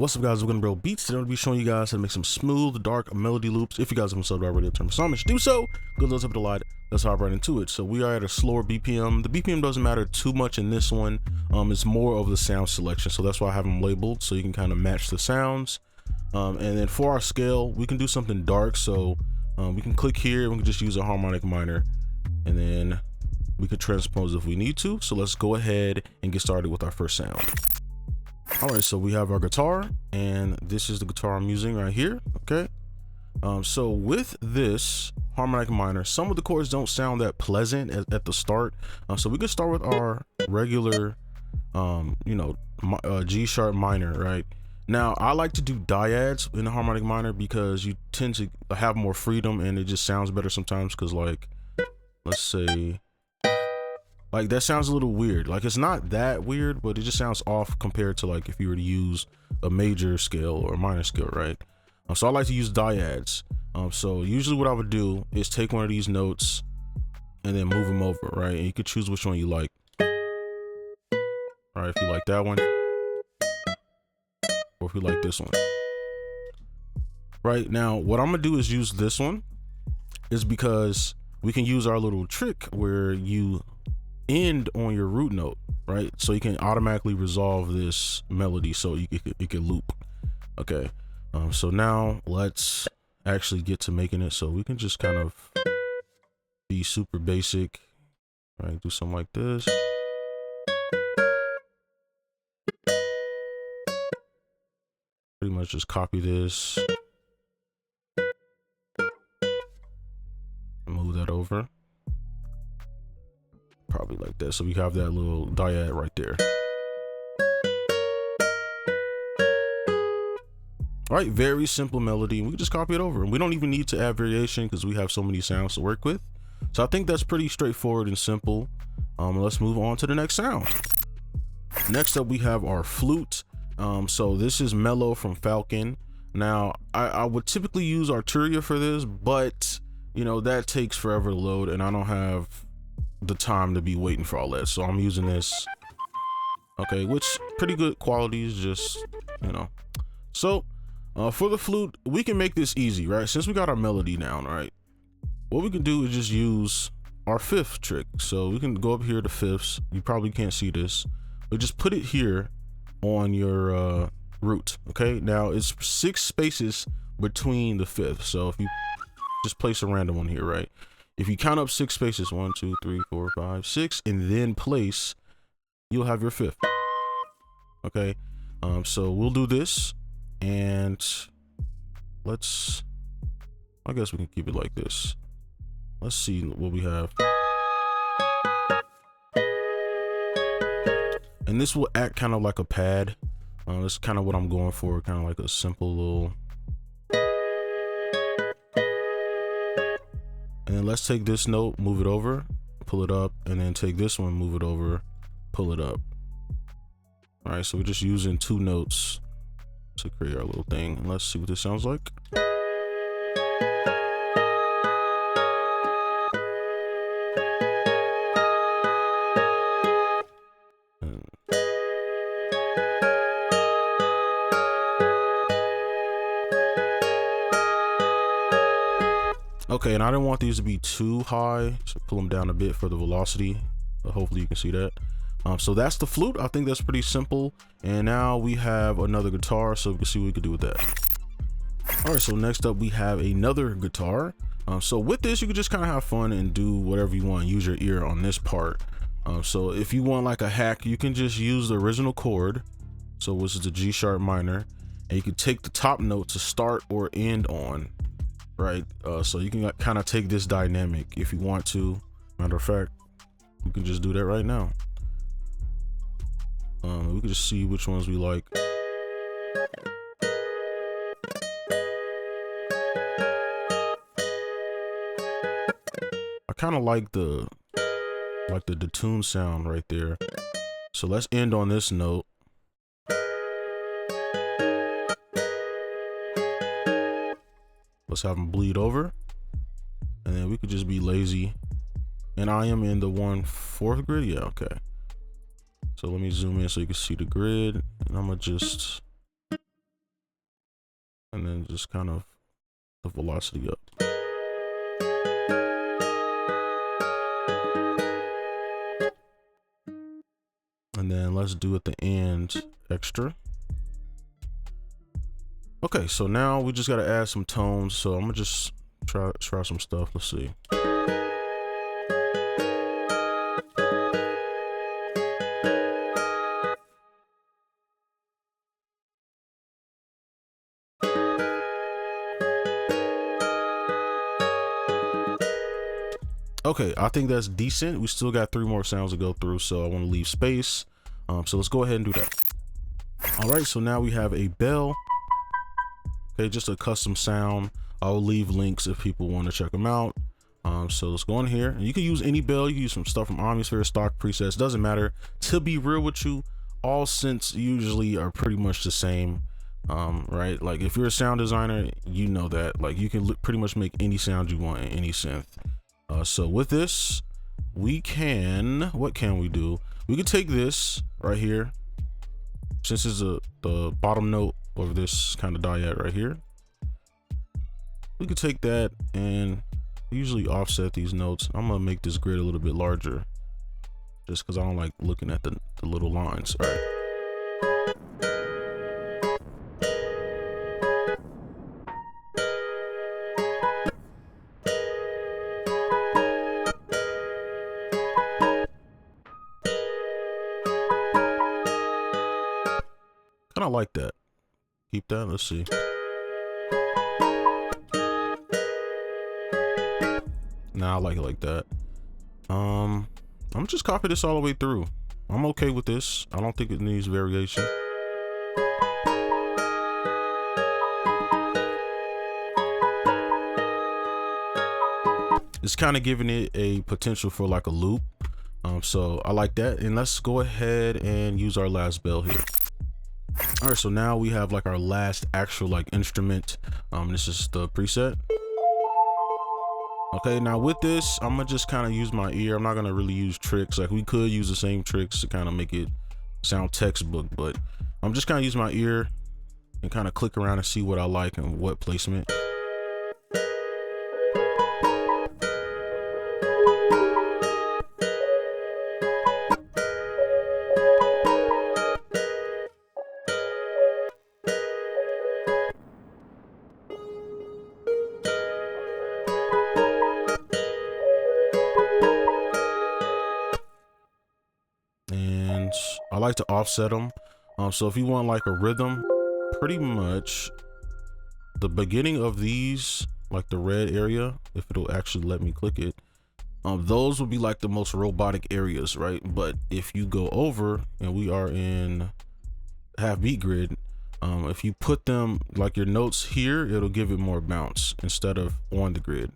What's up, guys? We're gonna brobeatz. Today I'm gonna be showing you guys how to make some smooth, dark melody loops. If you guys haven't subbed already, turn my homage, do so. Good, let's up the light. Let's hop right into it. So we are at a slower BPM. The BPM doesn't matter too much in this one. It's more of the sound selection, so that's why I have them labeled so you can kind of match the sounds. And then for our scale, we can do something dark. So we can click here. We can just use a harmonic minor, and then we could transpose if we need to. So let's go ahead and get started with our first sound. All right, so we have our guitar, and this is the guitar I'm using right here. Okay, so with this harmonic minor, some of the chords don't sound that pleasant at the start, so we can start with our regular G sharp minor. Right now, I like to do dyads in the harmonic minor because you tend to have more freedom and it just sounds better sometimes. Because, like, let's say, like, that sounds a little weird. Like, it's not that weird, but it just sounds off compared to, like, if you were to use a major scale or a minor scale, right? So I like to use dyads. So usually what I would do is take one of these notes and then move them over, right? And you could choose which one you like. All right, if you like that one, or if you like this one. Right now, what I'm gonna do is use this one, is because we can use our little trick where you end on your root note, right? So you can automatically resolve this melody so it can loop. Okay, so now let's actually get to making it. So we can just kind of be super basic, right? Do something like this. Pretty much just copy this, move that over. Probably like that. So we have that little dyad right there. All right, very simple melody. We can just copy it over, and we don't even need to add variation because we have so many sounds to work with. So I think that's pretty straightforward and simple. Let's move on to the next sound. Next up, we have our flute. So this is Mellow from Falcon. Now I would typically use Arturia for this, but you know, that takes forever to load and I don't have the time to be waiting for all that, so I'm using this. Okay, which pretty good qualities, just, you know. So for the flute, we can make this easy, right? Since we got our melody down, right, what we can do is just use our fifth trick. So we can go up here to fifths. You probably can't see this, but just put it here on your root. Okay, now it's 6 spaces between the fifth, so if you just place a random one here, right, if you count up 6 spaces, 1 2 3 4 5 6, and then place, you'll have your fifth. Okay, so we'll do this, and I guess we can keep it like this. Let's see what we have. And this will act kind of like a pad. That's kind of what I'm going for, kind of like a simple little. And then let's take this note, move it over, pull it up, and then take this one, move it over, pull it up. All right, so we're just using 2 notes to create our little thing. And let's see what this sounds like. Okay, and I didn't want these to be too high, so pull them down a bit for the velocity, but hopefully you can see that. So that's the flute. I think that's pretty simple. And now we have another guitar, so we can see what we can do with that. All right, so next up we have another guitar. So with this, you can just kind of have fun and do whatever you want. Use your ear on this part. So if you want like a hack, you can just use the original chord, so which is the G sharp minor, and you can take the top note to start or end on. Right, so you can kind of take this dynamic if you want to. Matter of fact, we can just do that right now. We can just see which ones we like. I kind of like the tune sound right there. So let's end on this note. Let's have them bleed over, and then we could just be lazy. And I am in the 1/4 grid. Yeah, okay. So let me zoom in so you can see the grid, and I'm gonna just and then just kind of the velocity up. And then let's do at the end extra. Okay, so now we just got to add some tones. So I'm gonna just try some stuff. Let's see. Okay, I think that's decent. We still got 3 more sounds to go through, so I want to leave space. So let's go ahead and do that. All right, so now we have a bell. Okay, just a custom sound. I'll leave links if people want to check them out. So let's go in here, and you can use any bell. You can use some stuff from Omnisphere, stock presets, doesn't matter. To be real with you, all synths usually are pretty much the same, right? Like if you're a sound designer, you know that. Like you can pretty much make any sound you want in any synth. So with this, we can, what can we do? We can take this right here, since it's the bottom note of this kind of dyad right here. We could take that and usually offset these notes. I'm gonna make this grid a little bit larger, just because I don't like looking at the little lines. All right. Kind of like that. Keep that. Let's see. Nah, I like it like that. I'm just copy this all the way through. I'm okay with this. I don't think it needs variation. It's kind of giving it a potential for like a loop. So I like that. And let's go ahead and use our last bell here. All right, so now we have like our last actual like instrument. This is the preset. Okay, now with this, I'm gonna just kind of use my ear. I'm not gonna really use tricks. Like we could use the same tricks to kind of make it sound textbook, but I'm just kind of use my ear and kind of click around and see what I like and what placement. I like to offset them. So if you want like a rhythm, pretty much the beginning of these, like the red area, if it'll actually let me click it, those would be like the most robotic areas, right? But if you go over, and we are in half beat grid, if you put them like your notes here, it'll give it more bounce instead of on the grid.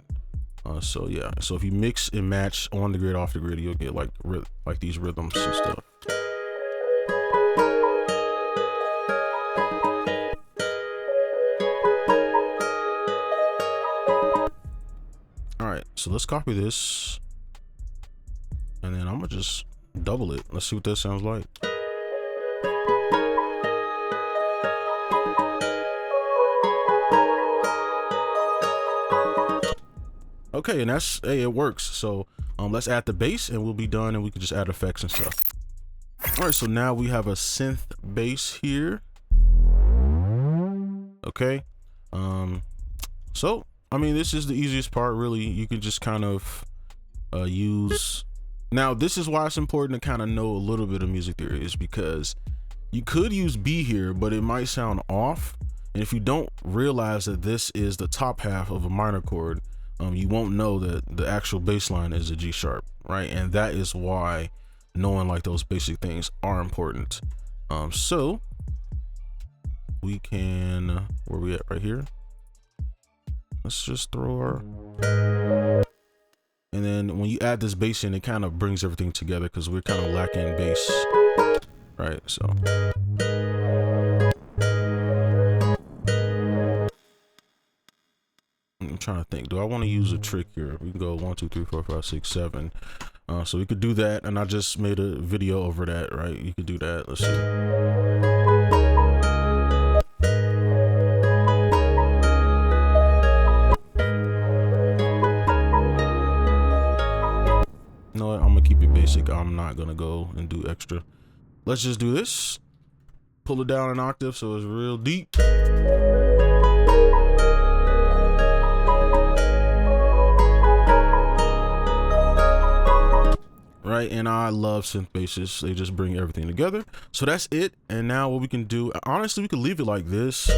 So yeah, so if you mix and match on the grid, off the grid, you'll get like these rhythms and stuff. All right, so let's copy this, and then I'm gonna just double it. Let's see what that sounds like. Okay, and that's, hey, it works. So let's add the bass and we'll be done, and we can just add effects and stuff. All right, so now we have a synth bass here. Okay, so I mean, this is the easiest part, really. You can just kind of use. Now, this is why it's important to kind of know a little bit of music theory, is because you could use B here, but it might sound off. And if you don't realize that this is the top half of a minor chord, you won't know that the actual bass line is a G sharp, right? And that is why knowing like those basic things are important. So we can, where we at right here? Let's just throw our, and then when you add this bass in, it kind of brings everything together because we're kind of lacking bass, right? So I'm trying to think, do I want to use a trick here? We can go 1 2 3 4 5 6 7. So we could do that, and I just made a video over that, right? You could do that. Let's see. keep it basic. I'm not gonna go and do extra. Let's just do this. Pull it down an octave so it's real deep. Right, and I love synth basses. They just bring everything together. So that's it. And now what we can do, honestly, we could leave it like this.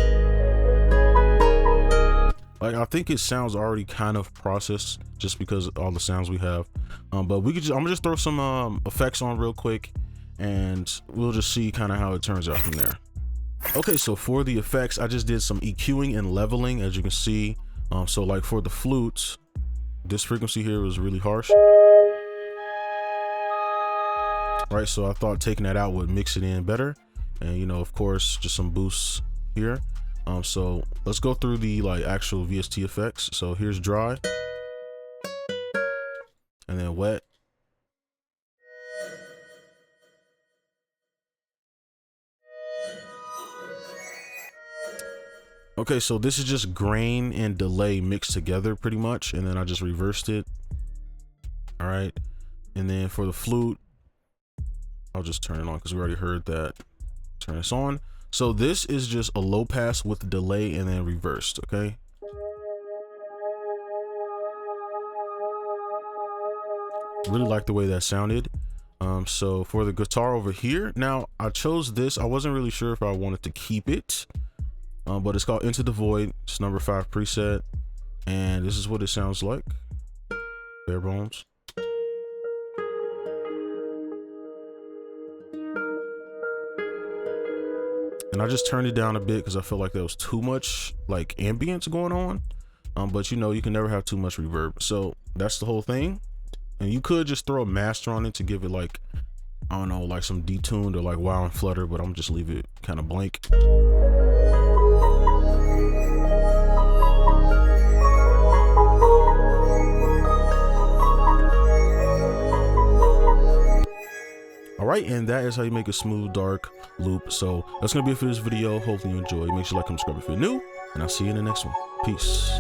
Like, I think it sounds already kind of processed just because of all the sounds we have. But we could just, I'm gonna just throw some effects on real quick, and we'll just see kind of how it turns out from there. Okay, so for the effects, I just did some EQing and leveling, as you can see. So like for the flutes, this frequency here was really harsh. Right, so I thought taking that out would mix it in better. And you know, of course, just some boosts here. So let's go through the like actual VST effects. So here's dry, and then wet, okay, so this is just grain and delay mixed together pretty much, and then I just reversed it. All right, and then for the flute, I'll just turn it on because we already heard that. Turn this on. So this is just a low pass with delay and then reversed, okay? Really like the way that sounded. So for the guitar over here, now I chose this. I wasn't really sure if I wanted to keep it, but it's called Into the Void. It's number 5 preset, and this is what it sounds like. Bare bones. And I just turned it down a bit because I felt like there was too much like ambience going on. But you know, you can never have too much reverb. So that's the whole thing. And you could just throw a master on it to give it like, I don't know, like some detuned or like wow and flutter, but I'm just leave it kind of blank. All right, and that is how you make a smooth, dark loop. So that's gonna be it for this video. Hopefully you enjoy. Make sure you like and subscribe if you're new, and I'll see you in the next one. Peace.